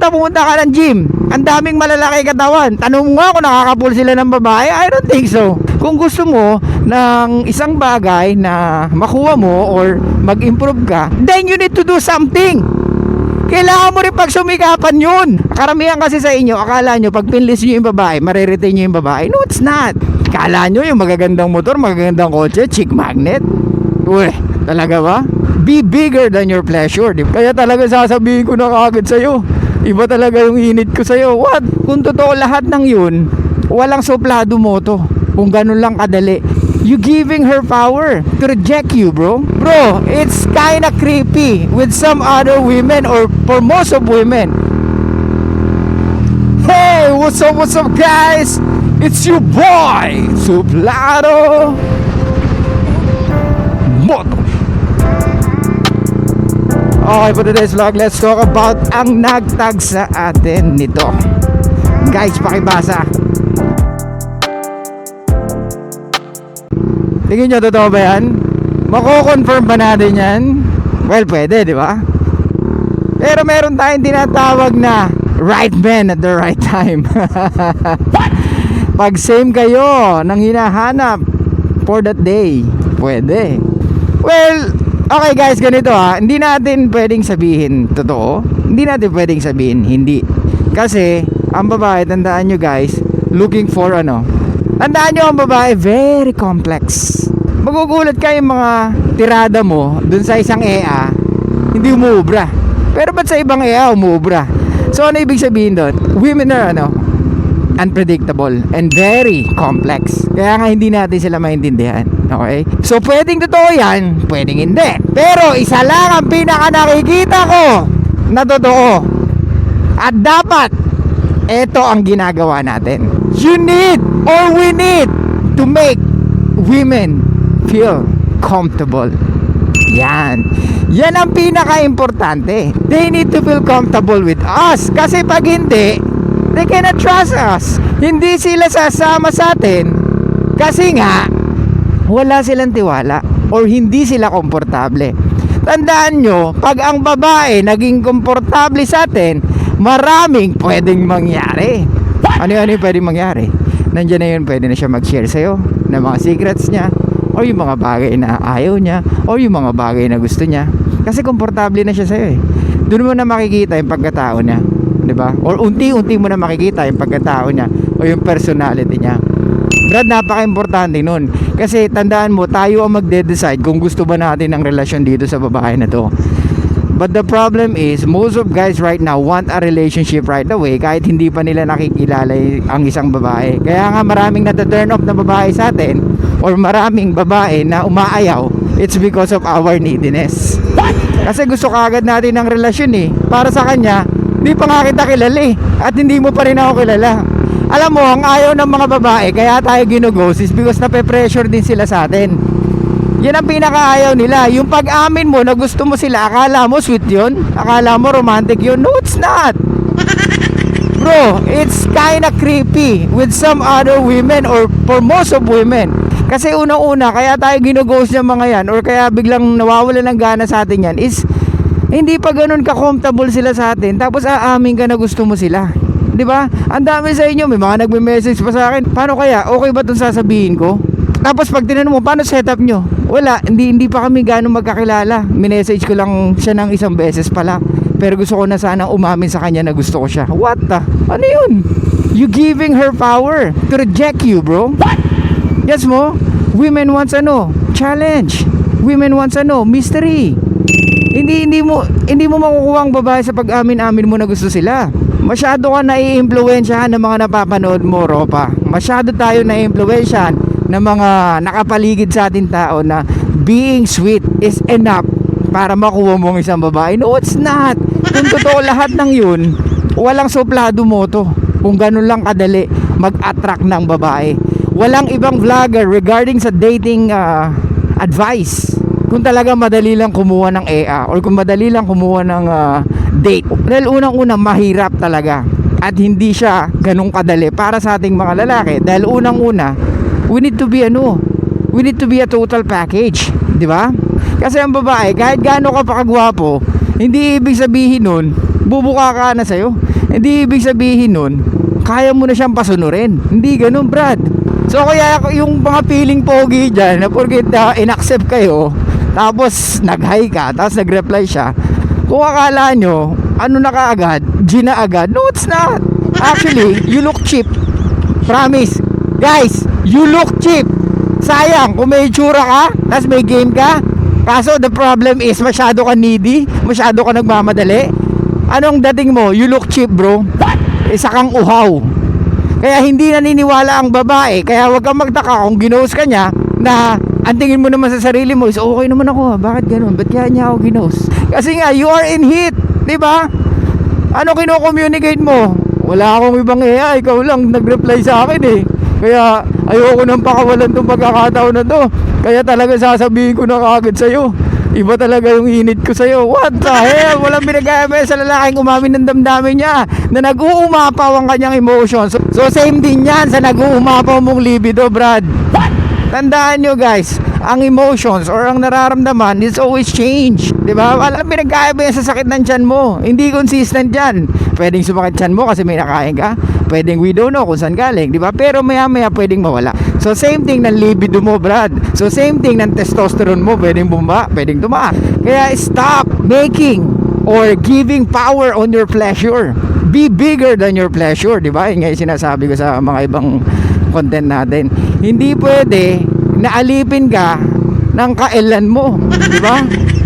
pumunta ka ng gym, ang daming malalaki katawan, tanong mo nga kung nakakapul sila ng babae. I don't think so. Kung gusto mo ng isang bagay na makuha mo or mag-improve ka, then you need to do something. Kailangan mo rin pagsumikapan yun. Karamihan kasi sa inyo, akala nyo pag pinlist nyo yung babae, mariretain nyo yung babae. No, it's not. Akala nyo yung magagandang motor, magagandang kotse, chick magnet. Uy, talaga ba? Be bigger than your pleasure. Kaya talaga sasabihin ko na kagad sa'yo, iba talaga yung init ko sa'yo. What? Kung totoo lahat ng yun, walang suplado mo to. Kung ganun lang kadali. You giving her power to reject you, bro. Bro, it's kinda creepy with some other women or for most of women. Hey, what's up guys? It's your boy, Suplado Moto. Okay, for today's vlog, let's talk about ang nagtag sa atin nito. Guys, pakibasa. Tingin nyo, totoo ba yan? Mako-confirm ba natin yan? Well, pwede, di ba? Pero meron tayong tinatawag na right man at the right time. Pag same kayo ng hinahanap for that day, pwede. Well, okay guys, ganito ha. Hindi natin pwedeng sabihin totoo. Hindi natin pwedeng sabihin hindi. Kasi, ang babae, tandaan nyo guys, looking for tandaan nyo, ang babae, very complex. Magugulat kayo yung mga tirada mo dun sa isang EA, hindi umuubra. Pero ba't sa ibang EA umuubra? So ano ibig sabihin doon? Women are unpredictable and very complex. Kaya nga hindi natin sila maintindihan. Okay? So pwedeng totoo yan, pwedeng hindi. Pero isa lang ang pinaka nakikita ko na totoo. At dapat ito ang ginagawa natin. You need or we need to make women feel comfortable. Yan ang pinaka-importante. They need to feel comfortable with us. Kasi pag hindi, they cannot trust us. Hindi sila sasama sa atin kasi nga wala silang tiwala or hindi sila komportable. Tandaan nyo, pag ang babae naging komportable sa atin, maraming pwedeng mangyari. Ano yung pwedeng mangyari? Nandiyan na yun, pwede na siya mag-share sa'yo ng mga secrets niya, o yung mga bagay na ayaw niya, o yung mga bagay na gusto niya. Kasi komportable na siya sa'yo eh. Doon mo na makikita yung pagkatao niya, diba? Or unti-unti mo na makikita yung pagkatao niya o yung personality niya. Brad, napaka-importante nun. Kasi tandaan mo, tayo ang magde-decide kung gusto ba natin ng relasyon dito sa babae na to. But the problem is, most of guys right now want a relationship right away kahit hindi pa nila nakikilala ang isang babae. Kaya nga maraming nata-turn off na babae sa atin or maraming babae na umaayaw. It's because of our neediness. Kasi gusto kaagad natin ng relasyon eh. Para sa kanya, hindi pa nga kita kilala eh. At hindi mo pa rin ako kilala. Alam mo, ang ayaw ng mga babae kaya tayo ginughost is because nape-pressure din sila sa atin. Yan ang pinakaayaw nila. Yung pag-amin mo na gusto mo sila, akala mo sweet yun? Akala mo romantic yun? No, it's not. Bro, it's kinda creepy with some other women or for most of women. Kasi unang-una, kaya tayo ginughost ng mga yan or kaya biglang nawawala ng gana sa atin yan is hindi pa ganun ka-comfortable sila sa atin. Tapos aamin ka na gusto mo sila. Diba? Ang dami sa inyo, may mga nagme-message pa sa akin. Paano kaya? Okay ba itong sasabihin ko? Tapos pag tinanong mo, paano setup nyo? Wala, hindi pa kami gano'ng magkakilala. Minessage ko lang siya ng isang beses pala. Pero gusto ko na sanang umamin sa kanya na gusto ko siya. What the? Ano yun? You giving her power to reject you, bro. What? Yes mo? Women wants challenge. Women wants mystery. Hindi mo makukuha ang babae sa pag-amin-amin mo na gusto sila. Masyado ka nai-impluwensyahan ng mga napapanood mo, Ropa. Masyado tayo nai-impluwensyahan ng mga nakapaligid sa ating tao na being sweet is enough para makuha mo ang isang babae. No, it's not. Kung totoo lahat ng yun, walang suplado mo to. Kung ganun lang kadali mag-attract ng babae. Walang ibang vlogger regarding sa dating advice. Kung talaga madali lang kumuha ng EA or kung madali lang kumuha ng date. Dahil unang-unang mahirap talaga at hindi siya ganun kadali para sa ating mga lalaki. Dahil unang-una, we need to be a total package, di ba? Kasi ang babae, kahit gaano ka pa kagwapo, hindi ibig sabihin nun bubuka ka na sa'yo. Hindi ibig sabihin nun, kaya mo na siyang pasunurin. Hindi ganun, Brad. So kaya yung mga feeling pogi dyan, na porket in-accept kayo, tapos nag-hi ka, tapos nag-reply siya, kung akala nyo, ano na kaagad, G na agad. No, it's not. Actually, you look cheap. Promise. Guys, you look cheap. Sayang, kung may itsura ka, tapos may game ka, kaso the problem is, masyado ka needy, masyado ka nagmamadali. Anong dating mo? You look cheap, bro. Isa kang uhaw. Kaya hindi naniniwala ang babae. Kaya wag kang magtaka kung ginost ka niya na ang tingin mo naman sa sarili mo is okay naman ako. Bakit ganun? Ba't kaya niya ako ginost? Kasi nga, you are in heat. Diba? Ano kino-communicate mo? Wala akong ibang AI. Ikaw lang nag-reply sa akin eh. Kaya ayoko nang pakawalan tong pagkakataon na to. Kaya talaga sasabihin ko na kaagad sa'yo. Iba talaga yung init ko sa'yo. What the hell? Walang binagaya sa lalaking umamin ng damdamin niya na nag-uumapaw ang kanyang emotions. So same din yan sa nag-uumapaw mong libido, Brad. Tandaan nyo guys, ang emotions or ang nararamdaman is always change. Diba? Walang binagaya sa sakit ng tiyan mo. Hindi consistent yan. Pwedeng sumakit tiyan mo kasi may nakain ka. Pwedeng we don't know kung saan galing, di ba? Pero maya-maya pwedeng mawala. So same thing ng libido mo, Brad. So same thing ng testosterone mo, pwedeng bumaba, pwedeng tumaas. Kaya stop making or giving power on your pleasure. Be bigger than your pleasure, di ba? Yung nga yung sinasabi ko sa mga ibang content natin. Hindi pwede na alipin ka ng kailan mo, di ba?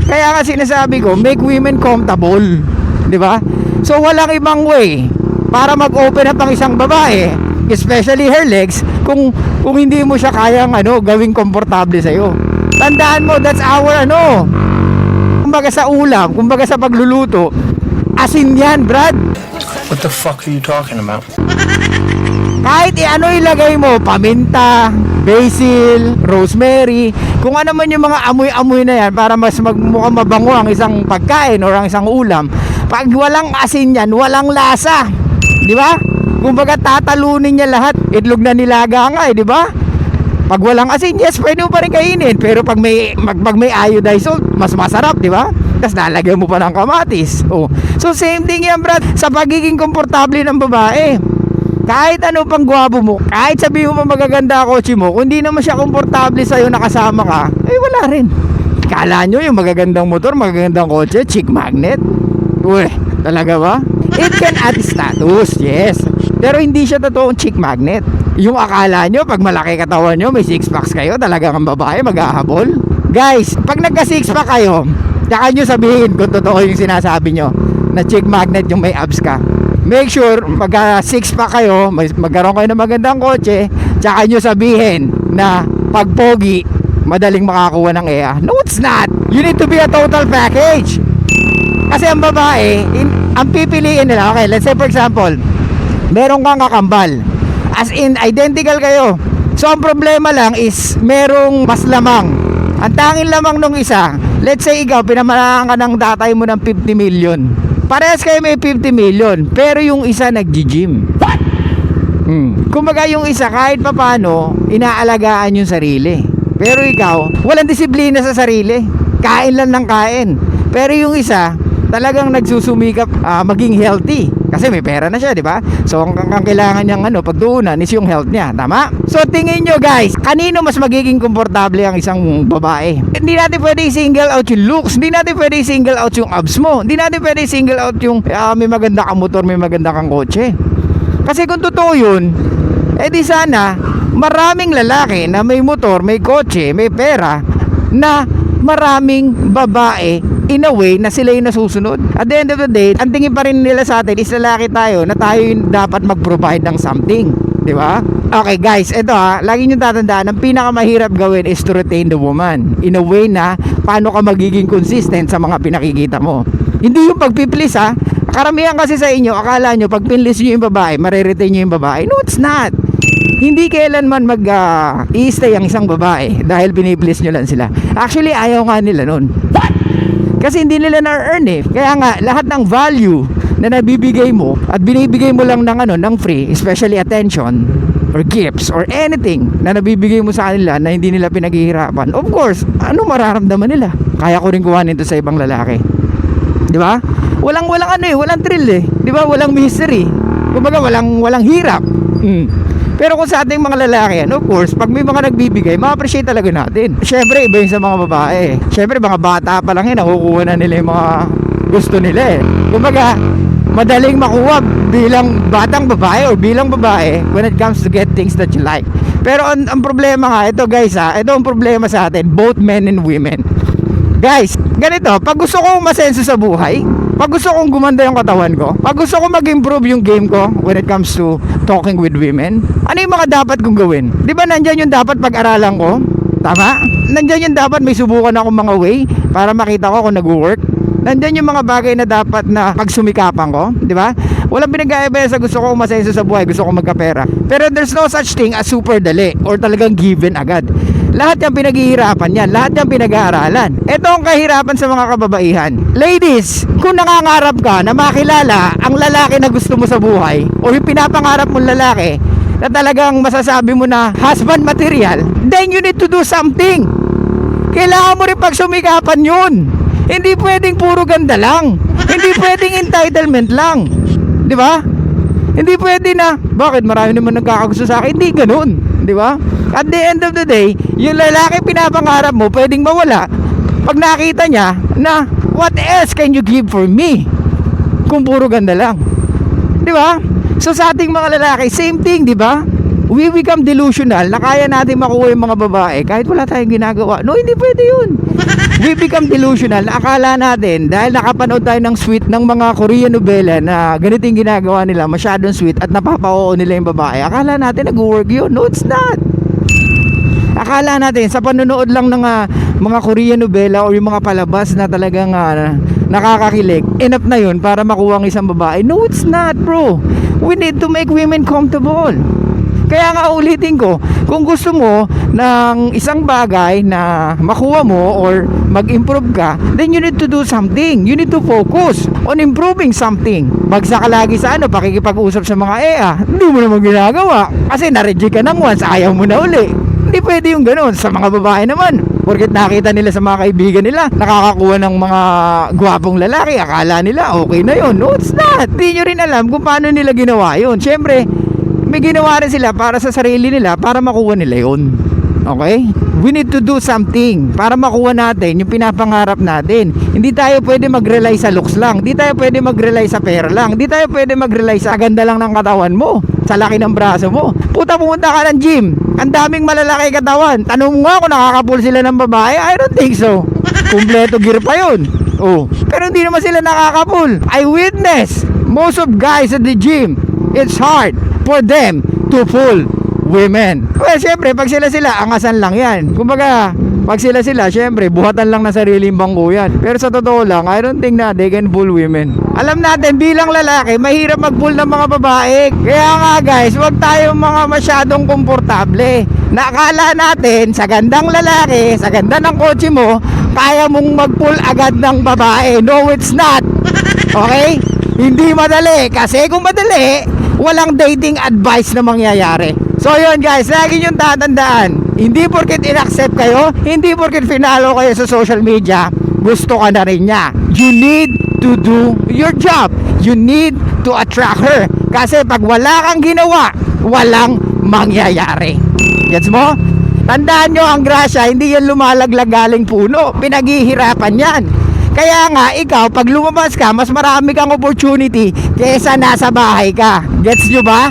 Kaya nga sinasabi ko, make women comfortable, di ba? So walang ibang way para mag-open up ang isang babae, especially her legs, kung hindi mo siya kayang gawing komportable sa iyo. Tandaan mo, that's our kumbaga sa ulam, kumbaga sa pagluluto, asin yan, Brad. What the fuck are you talking about? Kahit ilagay mo, paminta, basil, rosemary, kung ano man yung mga amoy-amoy na yan para mas mukhang mabango ang isang pagkain or ang isang ulam. Pag walang asin yan, walang lasa. Di ba? Kumbaga tatalunin niya lahat. Itlog na nilaga nga di ba? Pag walang asin, yes, pwede mo pa rin kainin. Pero pag may iodized salt, mas masarap, di ba? Tapos lalagyan mo pa ng kamatis. Oh. So same thing yan, Brad, sa pagiging komportable ng babae. Kahit ano pang gwapo mo, kahit sabihin mo magaganda kotse mo, kung di naman siya komportable sa'yo nakasama ka, wala rin. Kala nyo yung magagandang motor, magagandang kotse, chick magnet? Uy, talaga ba? It can add status, yes. Pero hindi siya totoong chick magnet. Yung akala nyo, pag malaki katawan nyo, may six packs kayo, talagang ang babae maghahabol. Guys, pag nagka six pack kayo, tsaka nyo sabihin kung totoo yung sinasabi nyo, na chick magnet yung may abs ka. Make sure, pag six pack kayo, magkaroon kayo ng magandang kotse, tsaka nyo sabihin na pag pogi, madaling makakuha ng EA. No, it's not. You need to be a total package. Kasi ang babae, ang pipiliin nila, okay, let's say for example, meron kang kakambal. As in, identical kayo. So, ang problema lang is, merong mas lamang. Ang tanging lamang nung isa, let's say ikaw, pinamalaan ka ng tatay mo ng 50 million. Parehas kayo may 50 million, pero yung isa nag-gym. Kumbaga yung isa, kahit papano, inaalagaan yung sarili. Pero ikaw, walang disiplina sa sarili. Kain lang ng kain. Pero yung isa, talagang nagsusumikap maging healthy kasi may pera na siya, di ba? So ang kailangan niyang pagtuunan is yung health niya, tama? So tingin nyo guys, kanino mas magiging komportable ang isang babae? Hindi natin pwede single out yung looks, hindi natin pwede single out yung abs mo, hindi natin pwede single out yung may maganda kang motor, may maganda kang kotse. Kasi kung totoo yun, di sana maraming lalaki na may motor, may kotse, may pera, na maraming babae in a way na sila yung nasusunod. At the end of the day, ang tingin pa rin nila sa atin is lalaki tayo na tayo yung dapat mag-provide ng something, di ba? Okay guys, ito lagi nyo tatandaan, ang pinakamahirap gawin is to retain the woman in a way na paano ka magiging consistent sa mga pinakikita mo. Hindi yung pagpiplis karamihan kasi sa inyo, akala nyo pag pinlis nyo yung babae, mariretain nyo yung babae. No, it's not. Hindi kailanman i-stay ang isang babae dahil piniplis nyo lang sila. Actually, ayaw nga nila nun. Kasi hindi nila na-earn Kaya nga, lahat ng value na nabibigay mo at binibigay mo lang ng free, especially attention or gifts or anything na nabibigay mo sa kanila na hindi nila pinaghihirapan, of course, ano mararamdaman nila? Kaya ko rin kuhanin to sa ibang lalaki. Di ba? walang walang thrill eh. 'Di ba? Walang mystery. Kumbaga walang hirap. Pero kung sa ating mga lalaki, of course, pag may mga nagbibigay, ma-appreciate talaga natin. Syempre, iba yun sa mga babae. Syempre, mga bata pa lang yun, nakukuha na nila yung mga gusto nila eh. Kumbaga, madaling makuha bilang batang babae or bilang babae when it comes to get things that you like. Pero ang problema nga, ito guys ito ang problema sa atin, both men and women. Guys, ganito, pag gusto ko masenso sa buhay, pag gusto kong gumanda yung katawan ko, pag gusto ko mag-improve yung game ko when it comes to talking with women, ano yung mga dapat kong gawin? Di ba nandyan yung dapat pag-aralan ko? Tama? Nandyan yung dapat may subukan ako mga way para makita ko kung nag-work. Nandyan yung mga bagay na dapat na pagsumikapan ko, di ba? Walang pinag-aabaya sa gusto ko masenso sa buhay, gusto ko magkapera. Pero there's no such thing as super dali or talagang given agad. Lahat yung pinaghihirapan yan, lahat yung pinag-aaralan. Ito ang kahirapan sa mga kababaihan. Ladies, kung nangangarap ka na makilala ang lalaki na gusto mo sa buhay o yung pinapangarap mong lalaki na talagang masasabi mo na husband material, then you need to do something. Kailangan mo rin pagsumikapan yun. Hindi pwedeng puro ganda lang. Hindi pwedeng entitlement lang. Di ba? Hindi pwede na, bakit marami naman nagkakagusto sa akin? Hindi ganun. Di ba? At the end of the day, yung lalaki pinapangarap mo, pwedeng mawala pag nakita niya na what else can you give for me? Kung puro ganda lang. Di ba? So sa ating mga lalaki, same thing, di ba? We become delusional na kaya natin makuha yung mga babae kahit wala tayong ginagawa. No, hindi pwede yun. We become delusional na akala natin dahil nakapanood tayo ng sweet ng mga Korean novela na ganito yung ginagawa nila, masyadong sweet at napapao nila yung babae. Akala natin nag-work yun. No, it's not. Akala natin sa panonood lang ng mga Korean novela o yung mga palabas na talagang nakakakilig, enough na yun para makuha ang isang babae. No, it's not, bro. We need to make women comfortable. Kaya nga ulitin ko, kung gusto mo ng isang bagay na makuha mo or mag-improve ka, then you need to do something. You need to focus on improving something. Bagsak ka lagi sa pakikipag-usap sa mga hindi mo naman ginagawa. Kasi na-reject ka ng once, ayaw mo na uli. Hindi pwede yung ganun. Sa mga babae naman, porket nakita nila sa mga kaibigan nila, nakakakuha ng mga gwapong lalaki, akala nila okay na yun. No, it's not. Hindi nyo rin alam kung paano nila ginawa yun. Siyempre, may ginawa rin sila para sa sarili nila, para makuha nila yun. Okay? We need to do something para makuha natin yung pinapangarap natin. Hindi tayo pwede mag-rely sa looks lang. Hindi tayo pwede mag-rely sa pera lang. Hindi tayo pwede mag-rely sa ganda lang ng katawan mo, sa laki ng braso mo. Pumunta ka ng gym, ang daming malalaki katawan. Tanong mo nga kung nakakapul sila ng babae. I don't think so. Kumpleto gear pa yun. Pero hindi naman sila nakakapul. I witness most of guys at the gym, it's hard for them to pull women. Well, syempre, pag sila angasan lang yan. Kumbaga, pag sila syempre, buhatan lang na sariling bangko yan. Pero sa totoo lang, I don't think na they can pull women. Alam natin, bilang lalaki, mahirap mag-pull ng mga babae. Kaya nga guys, wag tayong mga masyadong komportable. Nakala natin, sa gandang lalaki, sa ganda ng kotse mo, kaya mong mag-pull agad ng babae. No, it's not. Okay? Hindi madali. Kasi kung madali, walang dating advice na mangyayari. So yun guys, lagi niyong tatandaan, hindi porket in-accept kayo, hindi porket finalo kayo sa social media, gusto ka na rin niya. You need to do your job. You need to attract her. Kasi pag wala kang ginawa, walang mangyayari. Gets mo? Tandaan nyo, ang grasya, hindi yan lumalaglag galing puno. Pinaghihirapan yan. Kaya nga, ikaw, pag lumabas ka, mas marami kang opportunity kesa nasa bahay ka. Gets nyo ba?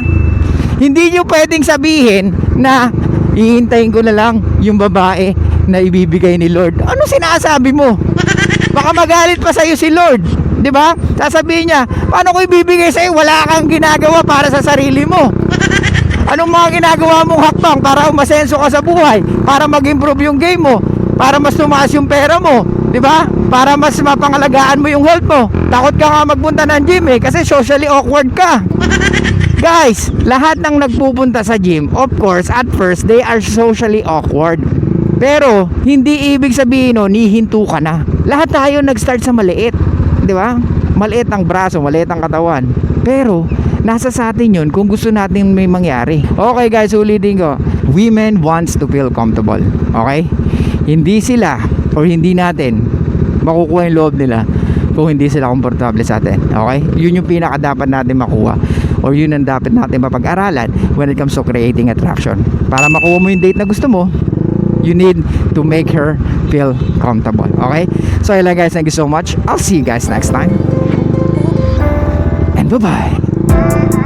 Hindi nyo pwedeng sabihin na hihintayin ko na lang yung babae na ibibigay ni Lord. Ano sinasabi mo? Baka magalit pa sa'yo si Lord. Di ba? Sasabihin niya, paano ko ibibigay sa'yo? Wala kang ginagawa para sa sarili mo. Anong mga ginagawa mong hakbang para umasenso ka sa buhay? Para mag-improve yung game mo? Para mas tumaas yung pera mo? Di ba? Para mas mapangalagaan mo yung health mo. Takot ka nga magpunta ng gym kasi socially awkward ka. Guys, lahat ng nagpupunta sa gym, of course, at first, they are socially awkward. Pero, hindi ibig sabihin hihinto ka na. Lahat tayo nag-start sa maliit. Di ba? Maliit ang braso, maliit ang katawan. Pero, nasa sa atin yun kung gusto natin may mangyari. Okay guys, ulitin ko. Women wants to feel comfortable. Okay? Hindi sila, or hindi natin, makukuha yung loob nila kung hindi sila komportable sa atin. Okay? Yun yung pinaka dapat natin makuha, or yun ang dapat natin mapag-aralan when it comes to creating attraction. Para makuha mo yung date na gusto mo, you need to make her feel comfortable. Okay? So ayun lang guys, thank you so much. I'll see you guys next time. And bye-bye.